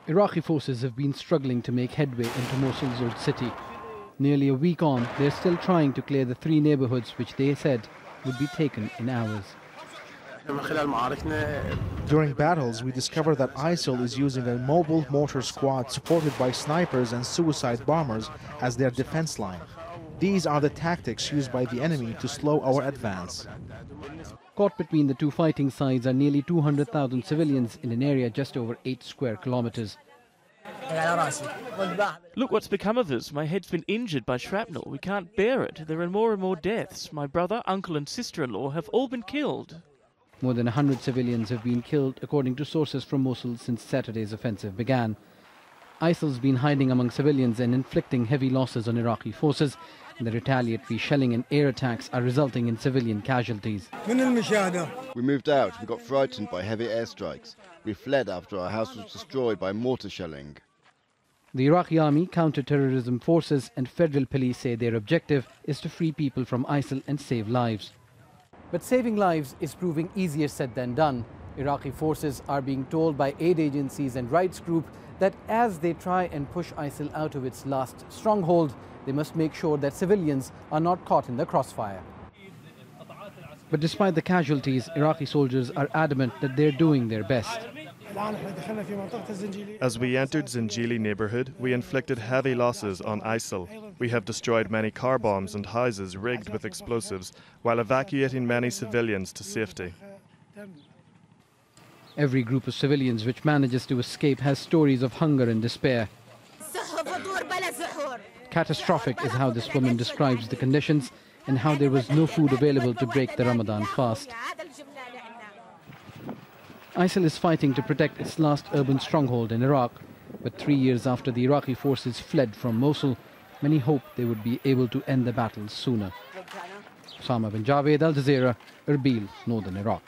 Iraqi forces have been struggling to make headway into Mosul's old city. Nearly a week on, they're still trying to clear the 3 neighborhoods which they said would be taken in hours. During battles, we discovered that ISIL is using a mobile mortar squad supported by snipers and suicide bombers as their defense line. These are the tactics used by the enemy to slow our advance. Caught between the two fighting sides are nearly 200,000 civilians in an area just over 8 square kilometers. Look what's become of us. My head's been injured by shrapnel. We can't bear it. There are more and more deaths. My brother, uncle and sister-in-law have all been killed. More than 100 civilians have been killed, according to sources from Mosul, since Saturday's offensive began. ISIL's been hiding among civilians and inflicting heavy losses on Iraqi forces. The retaliatory shelling and air attacks are resulting in civilian casualties. We moved out. We got frightened by heavy airstrikes. We fled after our house was destroyed by mortar shelling. The Iraqi army, counter-terrorism forces and federal police say their objective is to free people from ISIL and save lives. But saving lives is proving easier said than done. Iraqi forces are being told by aid agencies and rights groups that as they try and push ISIL out of its last stronghold, they must make sure that civilians are not caught in the crossfire. But despite the casualties, Iraqi soldiers are adamant that they're doing their best. As we entered Zinjili neighborhood, we inflicted heavy losses on ISIL. We have destroyed many car bombs and houses rigged with explosives, while evacuating many civilians to safety. Every group of civilians which manages to escape has stories of hunger and despair. Catastrophic is how this woman describes the conditions and how there was no food available to break the Ramadan fast. ISIL is fighting to protect its last urban stronghold in Iraq, but 3 years after the Iraqi forces fled from Mosul, many hoped they would be able to end the battle sooner. Osama Bin Javaid, Al Jazeera, Erbil, northern Iraq.